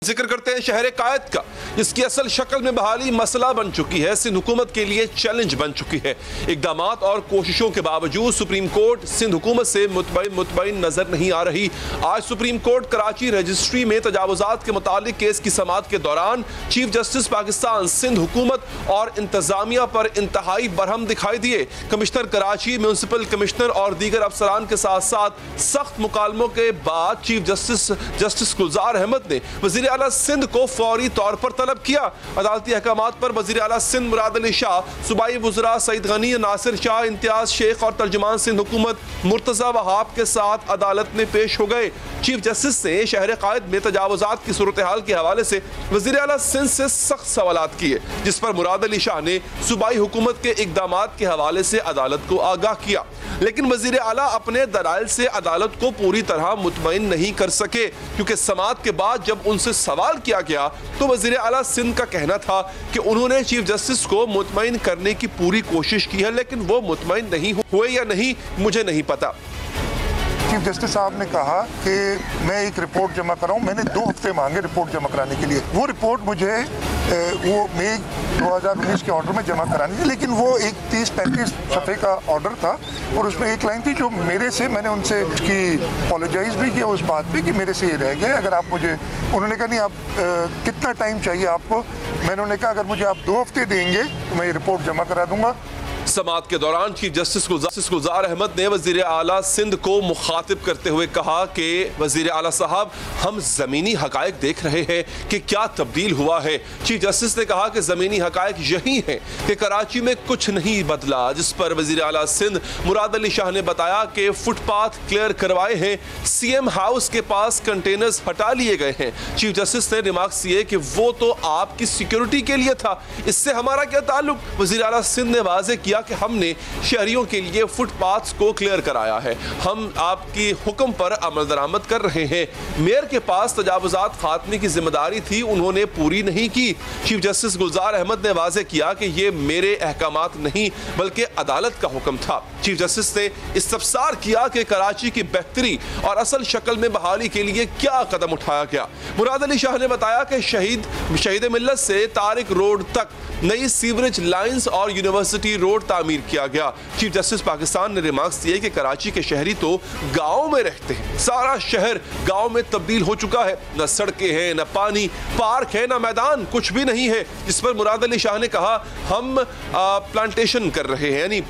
जिक्र करते हैं शहर कायद का, जिसकी असल शक्ल में बहाली मसला बन चुकी है, सिंध हुकूमत के लिए चैलेंज बन चुकी है। इकदामात और कोशिशों के बावजूद सुप्रीम कोर्ट सिंध हुकूमत से मुतमईन नजर नहीं आ रही। आज सुप्रीम कोर्ट कराची रजिस्ट्री में तजावुजात के मुतालिक केस की समाअत के दौरान चीफ जस्टिस पाकिस्तान सिंध हुकूमत और इंतजामिया पर इंतहाई बरहम दिखाई दिए। कमिश्नर कराची, म्यूनसिपल कमिश्नर और दीगर अफसरान के साथ साथ सख्त मुकालमों के बाद चीफ जस्टिस गुलजार अहमद ने वजीर आला सिंध को फौरी तौर पर तलब किया। अदालती अहकामात पर वजीर आला सिंध मुराद अली शाह, सूबाई वज़रा सईद गनी, नासिर शाह, इम्तियाज शेख और तर्जुमान सिंध हुकूमत मुर्तज़ा वहाब के साथ अदालत में पेश हो गए। चीफ जस्टिस ने शहर कायद में तजावुजात की सूरत हाल के हवाले से वजीर आला सिंध से सख्त सवालात किए, जिस पर मुराद अली शाह ने सूबाई हुकूमत के इकदामात के हवाले से अदालत को आगाह किया। लेकिन वजीर आला अपने दलाइल से अदालत को पूरी तरह मुतमईन नहीं कर सके, क्योंकि समाअत के बाद जब उनसे सवाल किया गया तो वजीर आला सिंध का कहना था कि उन्होंने चीफ जस्टिस को मुतमईन करने की पूरी कोशिश की है, लेकिन वो मुतमईन नहीं हुए या नहीं मुझे नहीं पता। चीफ जस्टिस साहब ने कहा कि मैं एक रिपोर्ट जमा कराऊं। मैंने 2 हफ्ते मांगे रिपोर्ट जमा कराने के लिए। वो रिपोर्ट मुझे वो मई 2019 के ऑर्डर में जमा करानी है, लेकिन वो एक 30-35 सफ़े का ऑर्डर था और उसमें एक लाइन थी जो मेरे से, मैंने उनसे उसकी अपॉलोजाइज भी किया उस बात पे कि मेरे से ये रह गया। अगर आप मुझे, उन्होंने कहा नहीं आप कितना टाइम चाहिए आपको। मैंने उन्हें कहा अगर मुझे आप 2 हफ्ते देंगे तो मैं ये रिपोर्ट जमा करा दूंगा। समाअत के दौरान चीफ जस्टिस गुलजार अहमद ने वजीर आला सिंध को मुखातिब करते हुए कहा कि वजीर आला साहब, हम ज़मीनी हकायक देख रहे हैं कि क्या तब्दील हुआ है। चीफ जस्टिस ने कहा कि ज़मीनी हकायक यही है कि कराची में कुछ नहीं बदला, जिस पर वजीर आला सिंध मुराद अली शाह ने बताया कि फुटपाथ क्लियर करवाए हैं, CM हाउस के पास कंटेनर्स हटा लिए गए हैं। चीफ जस्टिस ने रिमार्क्स दिए कि वो तो आपकी सिक्योरिटी के लिए था, इससे हमारा क्या ताल्लुक। वजीर आला सिंध ने वाज़ेह किया कि हमने शहरियों के लिए फुटपाथ्स को क्लियर कराया है, हम आपकी हुक्म पर अमल दरामद कर रहे हैं। मेयर के पास तजावुजात खात्मे की जिम्मेदारी थी, उन्होंने पूरी नहीं की। चीफ जस्टिस गुलजार अहमद ने वाज़ेह किया कि ये मेरे अहकामात नहीं बल्कि अदालत का हुक्म था। चीफ जस्टिस ने इस्तफसार किया कि कराची की बेहतरी और असल शक्ल में बहाली के लिए क्या कदम उठाया गया। मुराद अली शाह ने बताया कि शहीद मिल्लत से तारिक रोड तक नई सीवरेज लाइंस और यूनिवर्सिटी रोड तामीर किया गया। चीफ जस्टिस पाकिस्तान ने रिमार्क्स दिए कि कराची के शहरी तो गाँव में रहते हैं, सारा शहर गाँव में तब्दील हो चुका है, न सड़कें हैं, न पानी, पार्क है, न मैदान, कुछ भी नहीं है। जिस पर मुराद अली शाह ने कहा हम प्लांटेशन कर रहे हैं, यानी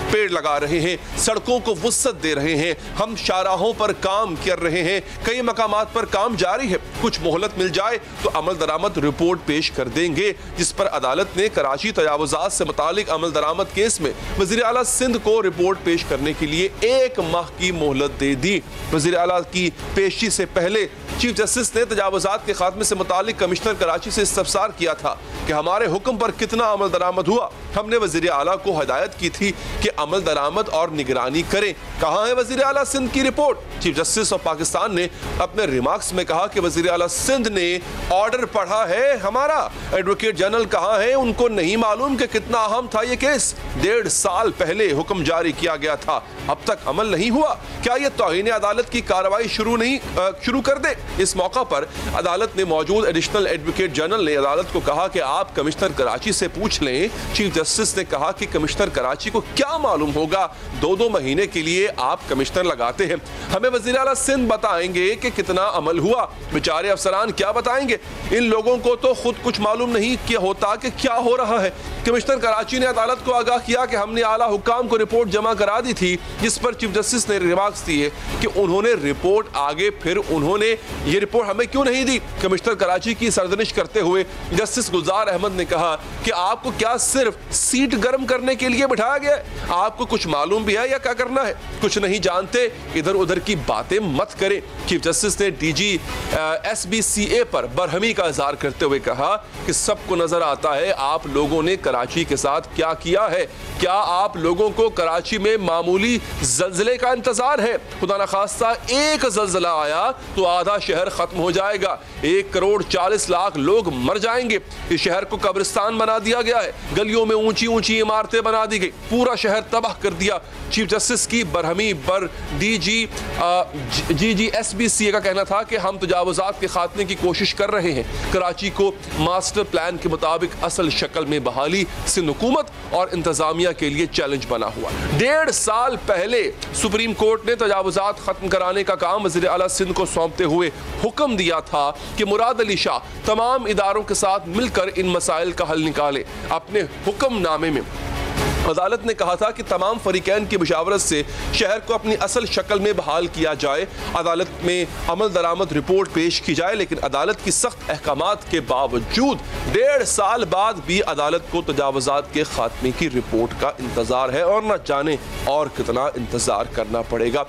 पेड़ लगा रहे हैं, सड़कों को वुसअत दे रहे हैं, हम शाहराहों पर काम कर रहे हैं, कई मकामात पर काम जारी है, कुछ मोहलत मिल जाए तो अमल दरामद रिपोर्ट पेश कर देंगे। जिस पर अदालत ने कराची तजावुजात से मुतालिक अमल दरामद केस में वज़ीर आला सिंध को रिपोर्ट पेश करने के लिए 1 माह की मोहलत दे दी। वज़ीर आला की पेशी से पहले चीफ जस्टिस ने तजावुजात के खात्मे से मुतालिक कमिश्नर कराची से इस्तफसार किया था कि हमारे हुक्म पर कितना अमल दरामद हुआ। हमने वज़ीर आला को हिदायत की थी कि अमल दरामद और निगरानी करें। कहाँ है वज़ीर आला सिंध की report? Chief justice of Pakistan ने अपने रिमार्क्स में कहा कि वज़ीर आला सिंध ने ऑर्डर पढ़ा है, हमारा एडवोकेट जनरल कहाँ है, उनको नहीं मालूम कि कितना अहम था ये केस। 1.5 साल पहले हुक्म जारी किया गया था, अब तक अमल नहीं हुआ। क्या ये तौहीन अदालत की कार्रवाई शुरू कर दे? इस मौका पर अदालत ने मौजूद एडिशनल एडवोकेट जनरल ने अदालत को कहा कि आप कमिश्नर कराची से पूछ लें। चीफ जस्टिस ने कहा कि कमिश्नर कराची को क्या मालूम होगा, 2-2 महीने के लिए आप कमिश्नर लगाते हैं, हमें वज़ीर आला सिंध बताएंगे कि कितना अमल हुआ। बेचारे अफसरान क्या बताएंगे, इन लोगों को तो खुद कुछ मालूम नहीं क्या होता कि क्या हो रहा है। कमिश्नर कराची ने अदालत को आगाह किया कि हमने आला हुक्काम को रिपोर्ट जमा करा दी थी, जिस पर चीफ जस्टिस ने रिमार्क्स दिए कि उन्होंने रिपोर्ट आगे फिर उन्होंने ये रिपोर्ट हमें क्यों नहीं दी। कमिश्नर कराची की सरजनिश करते हुए जस्टिस गुलजार अहमद ने कहा कि आपको क्या सिर्फ सीट गर्म करने के लिए बिठाया गया है, आपको कुछ मालूम भी है या क्या करना है? कुछ नहीं जानते, इधर उधर की बातें मत करें। चीफ जस्टिस ने DG SBCA पर बरहमी का इजहार करते हुए कहा कि सबको नजर आता है आप लोगों ने कराची के साथ क्या किया है। क्या आप लोगों को कराची में मामूली जल्जले का इंतजार है? खुदा न खास्ता एक जल्जला आया तो आधा शहर खत्म हो जाएगा, 1 करोड़ 40 लाख लोग मर जाएंगे। इस शहर को कब्रिस्तान बना दिया गया है, गलियों में ऊंची ऊंची इमारतें बना दी गई, पूरा शहर तबाह कर दिया। चीफ जस्टिस की बरहमी पर DG SBCA का कहना था कि हम तजावुजात तजावुजात के खात्मे की कोशिश कर रहे हैं। कराची को मास्टर प्लान के मुताबिक असल शक्ल में बहाली सिंध हुकूमत और इंतजामिया के लिए चैलेंज बना हुआ। 1.5 साल पहले सुप्रीम कोर्ट ने तजावुजात खत्म कराने का काम वज़ीर आला सिंध को सौंपते हुए हुक्म दिया था कि मुराद अली शाह तमाम इदारों के साथ मिलकर इन मसाइल का हल निकाले। अपने हुक्मनामे में अदालत ने कहा था कि तमाम फरीकैन की मुशावरत से शहर को अपनी असल शक्ल में बहाल किया जाए, अदालत में अमल दरामद रिपोर्ट पेश की जाए। लेकिन अदालत की सख्त अहकामात के बावजूद 1.5 साल बाद भी अदालत को तजावुजात के खात्मे की रिपोर्ट का इंतजार है और न जाने और कितना इंतजार करना पड़ेगा।